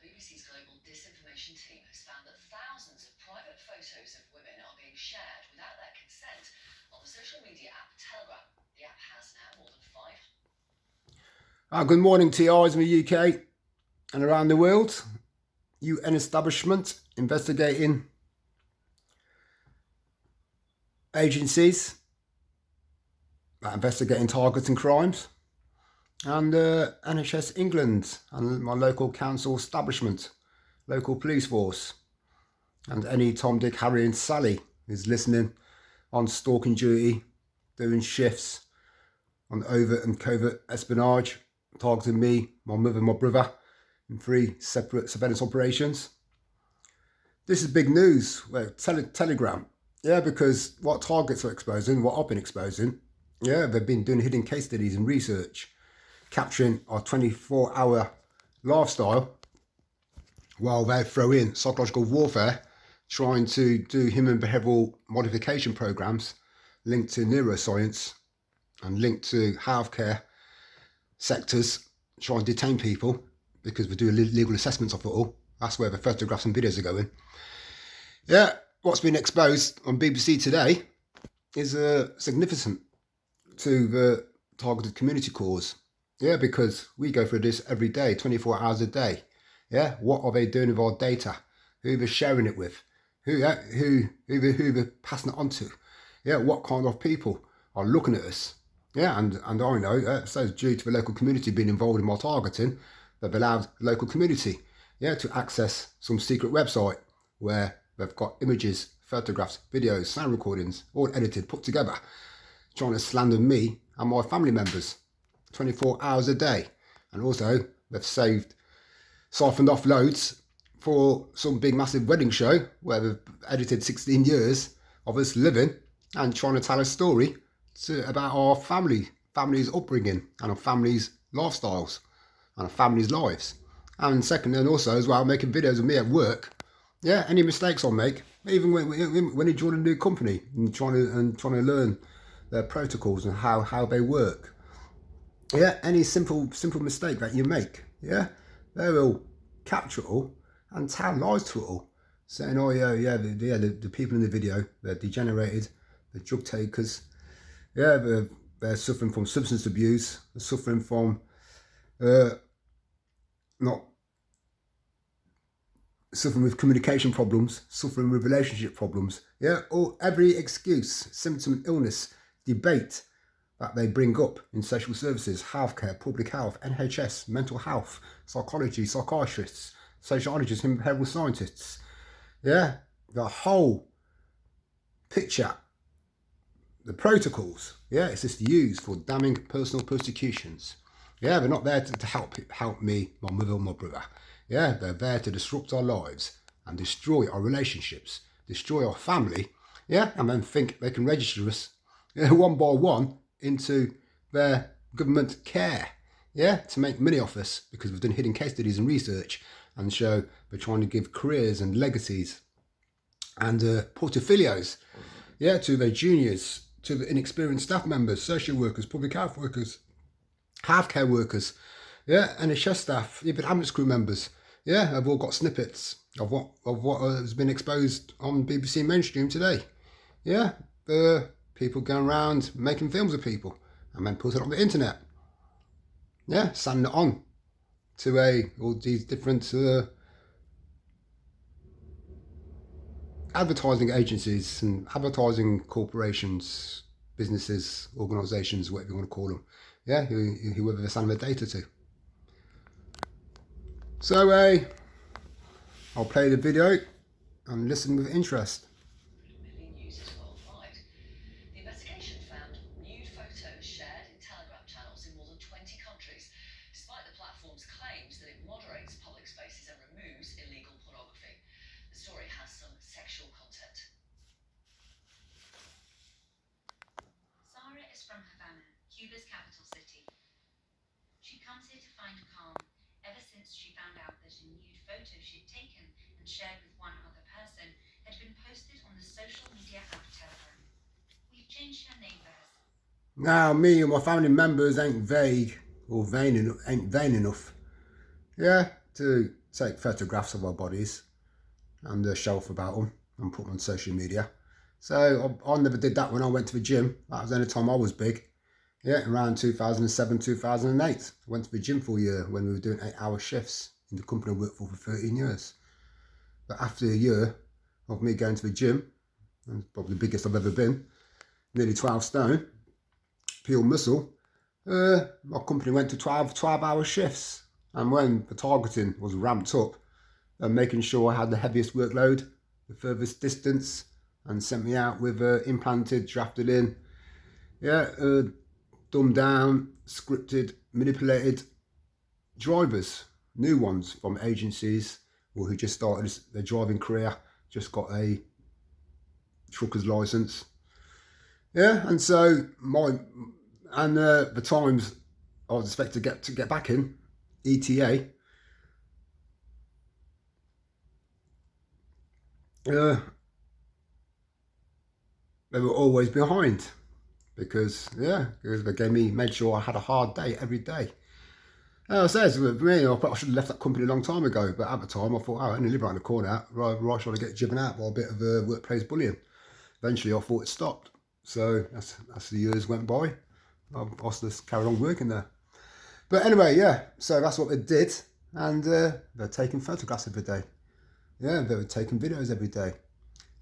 BBC's global disinformation team has found that thousands of private photos of women are being shared without their consent on the social media app Telegram. The app has now more than 5. Good morning to you in the UK and around the world. UN establishment investigating agencies that investigating targets and crimes, and NHS England and my local council establishment, local police force, and any Tom, Dick, Harry and Sally who's listening on stalking duty, doing shifts on overt and covert espionage, targeting me, my mother and my brother in 3 separate surveillance operations. This is big news. Telegram. Yeah, because what targets are exposing, what I've been exposing, yeah, they've been doing hidden case studies and research, capturing our 24-hour lifestyle while they throw in psychological warfare, trying to do human behavioural modification programs linked to neuroscience and linked to healthcare sectors, trying to detain people because we do legal assessments of it all. That's where the photographs and videos are going. Yeah, what's been exposed on BBC today is significant to the targeted community cause. Yeah, because we go through this every day, 24 hours a day. Yeah, what are they doing with our data? Who they're sharing it with? Who they're passing it on to? Yeah, what kind of people are looking at us? Yeah, and I know, so due to the local community being involved in my targeting, they've allowed the local community, yeah, to access some secret website where they've got images, photographs, videos, sound recordings, all edited, put together, trying to slander me and my family members 24 hours a day. And also, they've siphoned off loads for some big massive wedding show where they've edited 16 years of us living and trying to tell a story about our family's upbringing and our family's lifestyles and our family's lives. And second, and also as well, making videos of me at work. Yeah, any mistakes I make, even when you join a new company and trying to learn their protocols and how they work. Yeah, any simple mistake that you make, yeah, they will capture it all and tell lies to it all, saying, oh yeah, the people in the video, they're degenerated, they're drug takers. Yeah, they're suffering from substance abuse, they're suffering from suffering with communication problems, suffering with relationship problems. Yeah, or every excuse, symptom, illness, debate that they bring up in social services, healthcare, public health, NHS, mental health, psychology, psychiatrists, sociologists, and behavioural scientists. Yeah, the whole picture. The protocols, yeah, it's just used for damning personal persecutions. Yeah, they're not there to help me, my mother, and my brother. Yeah, they're there to disrupt our lives and destroy our relationships, destroy our family. Yeah, and then think they can register us, yeah, one by one into their government care. Yeah, to make money off us because we've done hidden case studies and research and show they're trying to give careers and legacies and portfolios, yeah, to their juniors, to the inexperienced staff members, social workers, public health workers, healthcare workers, yeah, NHS staff, even ambulance crew members. Yeah, have all got snippets of what has been exposed on BBC mainstream today. Yeah, the people going around making films of people and then put it on the internet. Yeah, sending it on to all these different advertising agencies and advertising corporations, businesses, organisations, whatever you want to call them. Yeah, whoever they're sending their data to. So I'll play the video and listen with interest. Million users worldwide. The investigation found nude photos shared in Telegram channels in more than 20 countries, despite the platform's claims that it moderates public spaces and removes illegal pornography. The story has some sexual content. Sarah is from Havana, Cuba's capital city. She comes here to find calm ever since she found out that a nude photo she'd taken and shared with one other person had been posted on the social media app Telegram. We've changed her name for her. Now, me and my family members ain't vague or vain enough. Yeah, to take photographs of our bodies and show off about them and put them on social media. So I never did that when I went to the gym. That was the only time I was big. Yeah, around 2007, 2008. I went to the gym for a year when we were doing 8-hour shifts in the company I worked for 13 years. But after a year of me going to the gym, and probably the biggest I've ever been, nearly 12 stone, pure muscle, my company went to 12-hour shifts. And when the targeting was ramped up, and making sure I had the heaviest workload, the furthest distance, and sent me out with implanted, drafted in, dumbed down, scripted, manipulated drivers, new ones from agencies or who just started their driving career, just got a trucker's license. Yeah, and so the times I was expected to get back in, ETA, they were always behind because they made sure I had a hard day every day. I says with me, I should have left that company a long time ago, but at the time I thought, I only live around the corner, right should I get driven out by a bit of workplace bullying. Eventually I thought it stopped. So that's the years went by. I just carried on working there. But anyway, so that's what they did, and they're taking photographs every day. Yeah, they were taking videos every day,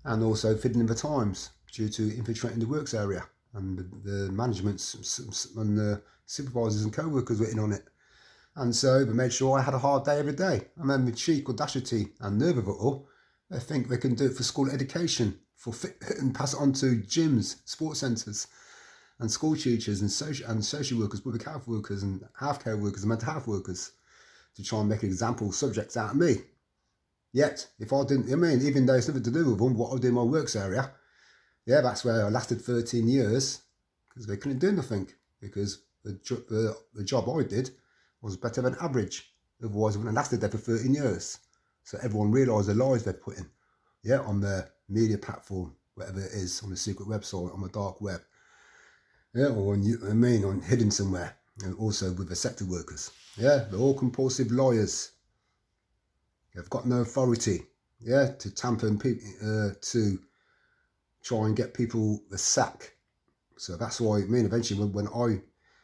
and also feeding in the times due to infiltrating the works area, and the management and the supervisors and co-workers were in on it. And so they made sure I had a hard day every day. And then with cheek, audacity and nerve of it all, they think they can do it for school education, and pass it on to gyms, sports centres, and school teachers and social workers, public health workers and healthcare workers and mental health workers, to try and make example subjects out of me. Yet, if I didn't, even though it's nothing to do with them, what I do in my works area, that's where I lasted 13 years, because they couldn't do nothing, because the job I did was better than average. Otherwise, I wouldn't have lasted there for 13 years. So everyone realised the lies they're putting, on their media platform, whatever it is, on the secret website, on the dark web, or on hidden somewhere, and also with the sector workers. They're all compulsive liars. They've got no authority, to tamper and to try and get people the sack. So that's why, eventually when I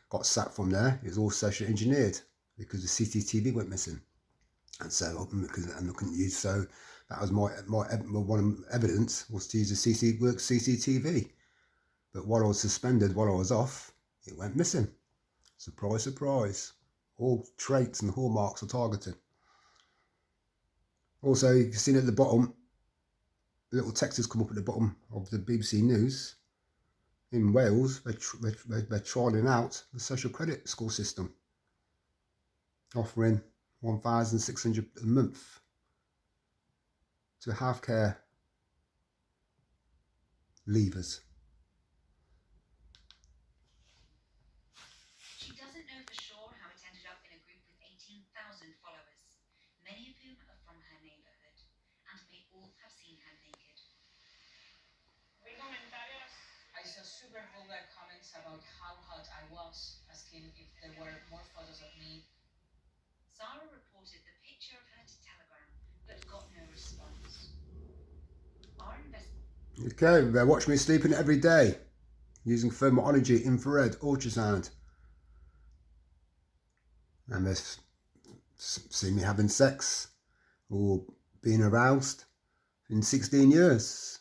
got sacked from there, it was all socially engineered because the CCTV went missing. And so, I couldn't use, so that was my one evidence was to use the CCTV. But while I was suspended, while I was off, it went missing. Surprise, surprise. All traits and hallmarks are targeted. Also, you can see at the bottom, the little text has come up at the bottom of the BBC News. In Wales, they're trialling out the social credit score system, offering $1,600 a month to healthcare leavers. She doesn't know for sure how it ended up in a group with 18,000 followers, many of whom are from her neighbourhood, and may all have seen her naked. I saw super vulgar comments about how hot I was, asking if there were more photos of me. Sarah reported the picture of her to Telegram, but got no response. Okay, they watch me sleeping every day, using thermology, infrared, ultrasound. And they've seen me having sex or being aroused in 16 years.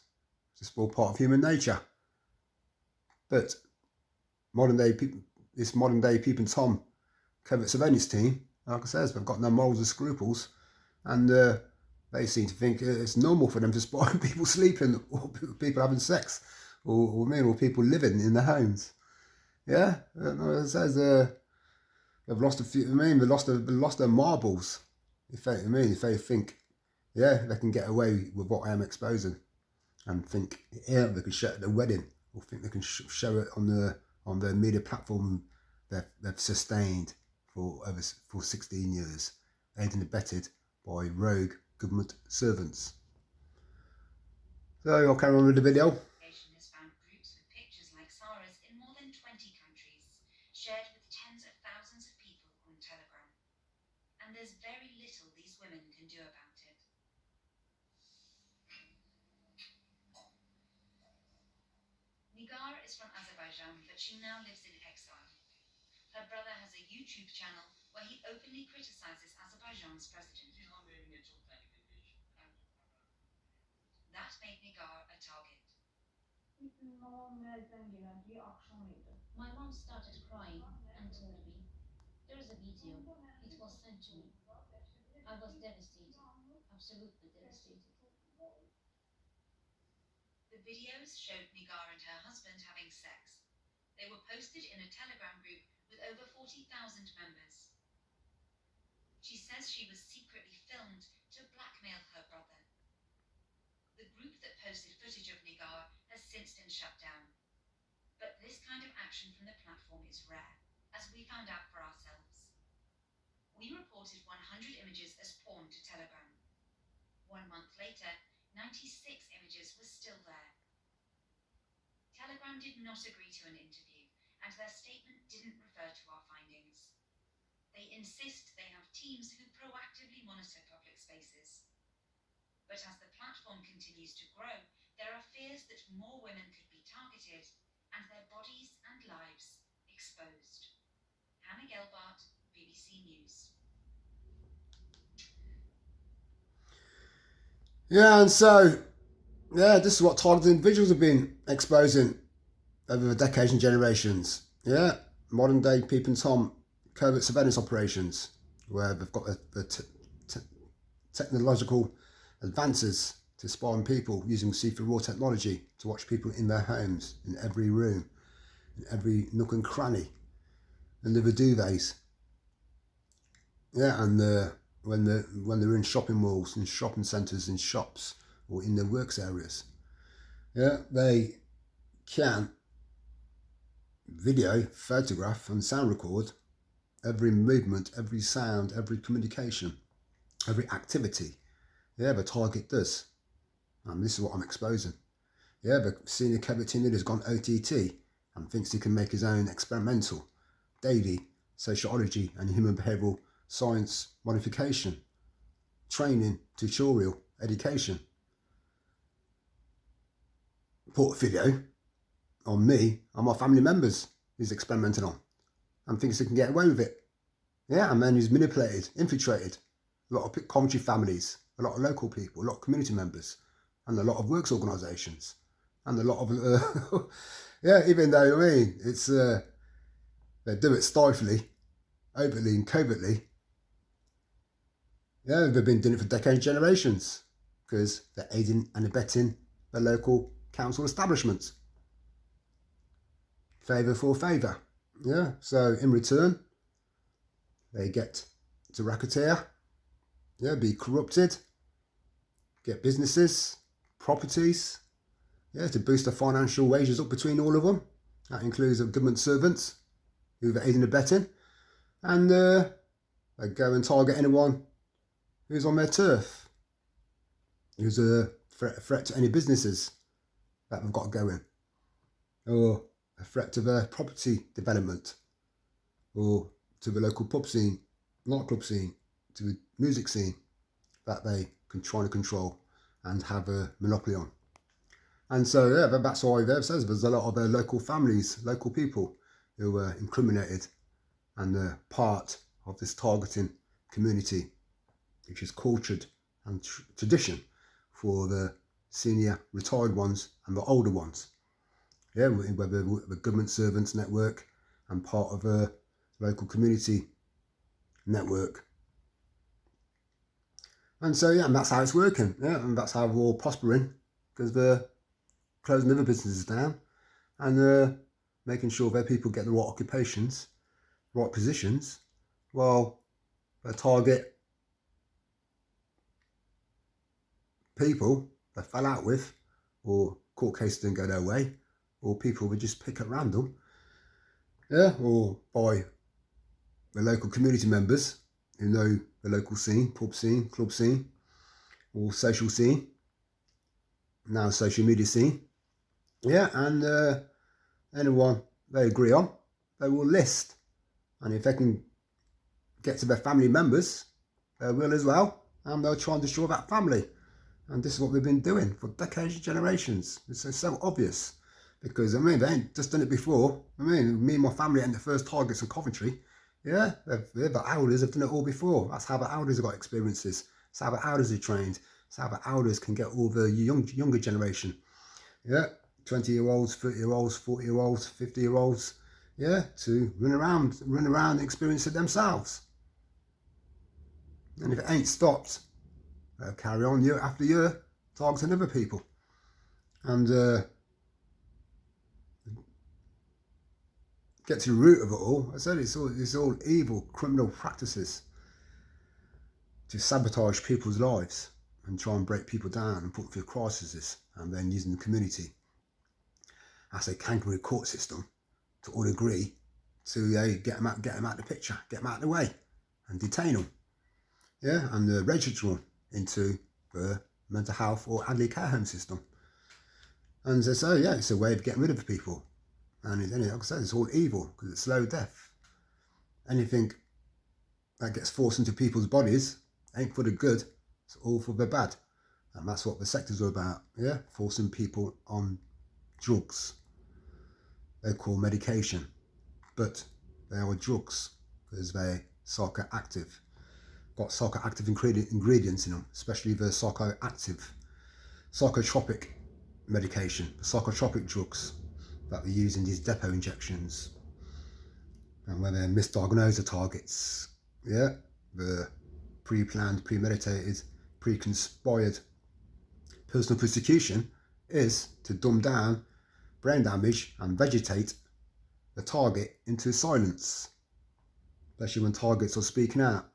It's just all part of human nature. But this modern day Peeping Tom covert surveillance team, like I said, they've got no morals or scruples, and they seem to think it's normal for them to spy on people sleeping, or people having sex, or people living in their homes. It says they've lost a few. They've lost their marbles. If they think, they can get away with what I am exposing, and think, they can show it at the wedding, or think they can show it on their media platform they've sustained for 16 years, aided and abetted by rogue government servants. So I'll carry on with the video. Has found groups with pictures like Sarah's in more than 20 countries, shared with tens of thousands of people on Telegram. And there's very little these women can do about it. Nigar is from Azerbaijan, but she now lives in exile. Her brother has a YouTube channel where he openly criticizes Azerbaijan's president. That made Nigar a target. My mom started crying and told me, "There is a video. It was sent to me." I was devastated, absolutely devastated. The videos showed Nigar and her husband having sex. They were posted in a Telegram group with over 40,000 members. She says she was secretly filmed to blackmail her brother. The group that posted footage of Nigar has since been shut down. But this kind of action from the platform is rare, as we found out for ourselves. We reported 100 images as porn to Telegram. 1 month later, 96 images were still there. Telegram did not agree to an interview, and their statement didn't refer to our findings. They insist they have teams who proactively monitor public spaces. But as the platform continues to grow, there are fears that more women could be targeted and their bodies and lives exposed. Hannah Gelbart, BBC News. Yeah, and so, yeah, this is what targeted individuals have been exposing over the decades and generations. Yeah, modern day Peeping Tom covert surveillance operations, where they've got the technological advances to spy on people using see-through raw technology to watch people in their homes, in every room, in every nook and cranny, under the duvets. Yeah, and when they're in shopping malls, in shopping centres, in shops, or in their works areas. Yeah, they can video, photograph and sound record every movement, every sound, every communication, every activity. Yeah, the target does. And this is what I'm exposing. Yeah, the senior covert team leader has gone OTT and thinks he can make his own experimental, daily sociology and human behavioural science modification, training, tutorial, education. Put video on me and my family members he's experimenting on and thinks he can get away with it. Yeah, and then he's manipulated, infiltrated a lot of Coventry families, a lot of local people, a lot of community members, and a lot of works organisations, and a lot of, yeah, even though, I mean, it's, they do it stiflingly, openly and covertly. Yeah, they've been doing it for decades and generations because they're aiding and abetting the local council establishment. Favour for favour. Yeah, so in return, they get to racketeer, yeah, be corrupted, get businesses, properties, yeah, to boost the financial wages up between all of them. That includes the government servants who are aiding and abetting, and they go and target anyone who's on their turf, who's a threat to any businesses that they've got going, or a threat to their property development, or to the local pub scene, nightclub scene, to the music scene that they can try to control and have a monopoly on. And so, yeah, that's why there says there's a lot of local families, local people who were incriminated and are part of this targeting community, which is cultured and tradition for the senior retired ones and the older ones. Yeah, whether the government servants network and part of a local community network. And so, yeah, and that's how it's working. Yeah, and that's how we're all prospering, because they're closing other businesses down and making sure their people get the right occupations, right positions, while they target people they fell out with, or court cases didn't go their way, or people would just pick at random, yeah, or by the local community members who know the local scene, pub scene, club scene, or social scene, now social media scene. Yeah, and anyone they agree on, they will list. And if they can get to their family members their will as well, and they'll try and destroy that family. And this is what we've been doing for decades and generations. It's so obvious. Because, I mean, they ain't just done it before. I mean, me and my family ain't the first targets in Coventry. Yeah, the elders have done it all before. That's how the elders have got experiences. That's how the elders are trained. That's how the elders can get all the younger generation. Yeah, 20-year-olds, 30-year-olds, 40-year-olds, 50-year-olds. Yeah, to run around and experience it themselves. And if it ain't stopped, they'll carry on year after year, targeting other people. And get to the root of it all. I said it's all evil, criminal practices to sabotage people's lives and try and break people down and put them through crises, and then using the community as a kangaroo court system to all agree to get them out of the picture, get them out of the way and detain them. Yeah, and register them into the mental health or elderly care home system. And so, yeah, it's a way of getting rid of people. And like I said, it's all evil because it's slow death. Anything that gets forced into people's bodies ain't for the good, it's all for the bad. And that's what the sectors are about, yeah? Forcing people on drugs. They call medication, but they are drugs because they're psychoactive. Got psychoactive ingredients in them, especially the psychotropic medication, psychotropic drugs that we use in these depot injections. And when they're misdiagnosed the targets, yeah, the pre-planned, premeditated, pre-conspired personal persecution is to dumb down brain damage and vegetate the target into silence, especially when targets are speaking out.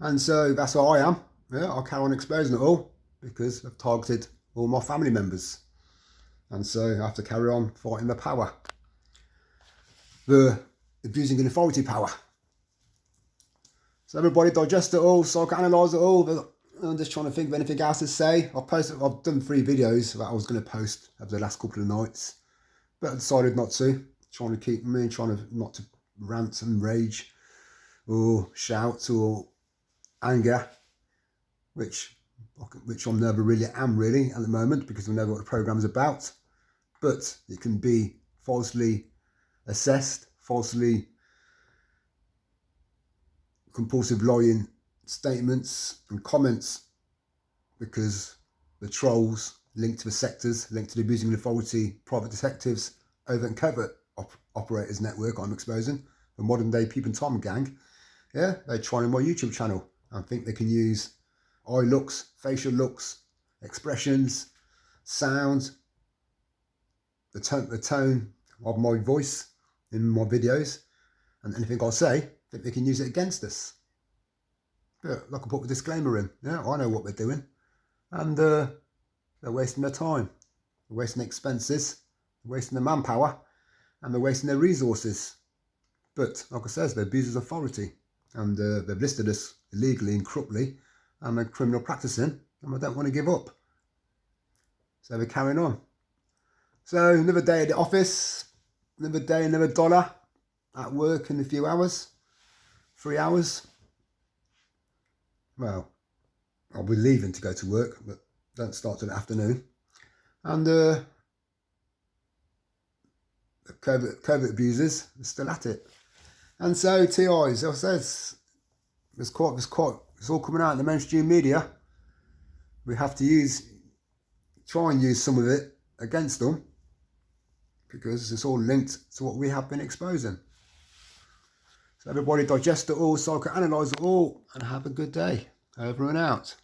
And so that's where I am. Yeah, I'll carry on exposing it all because I've targeted all my family members. And so I have to carry on fighting the power, the abusing and authority power. So everybody digest it all, psychoanalyse it all. I'm just trying to think of anything else to say. I've done 3 videos that I was going to post over the last couple of nights, but I decided not to. Trying not to rant and rage or shout or anger, which I never really am at the moment because I know what the program's about. But it can be falsely assessed, falsely compulsive lying statements and comments because the trolls linked to the sectors, linked to the abusing authority, private detectives, overt and covert operators network I'm exposing, the modern day Peep and Tom gang. Yeah, they're trying my YouTube channel and think they can use eye looks, facial looks, expressions, sound, the tone of my voice in my videos, and anything I say, think they can use it against us. But like I put a disclaimer in, yeah, I know what they're doing, and they're wasting their time, they're wasting expenses, they're wasting their manpower, and they're wasting their resources. But like I said, they abuse authority, and they've listed us illegally and corruptly, and they're criminal practicing, and I don't want to give up. So we're carrying on. So another day at the office, another day, another dollar at work in a few hours, 3 hours. Well, I'll be leaving to go to work, but don't start till the afternoon. And the COVID abusers are still at it. And so TIs, as I said, it's all coming out in the mainstream media. We have to try and use some of it against them because it's all linked to what we have been exposing. So everybody digest it all, psychoanalyse it all, and have a good day. Over and out.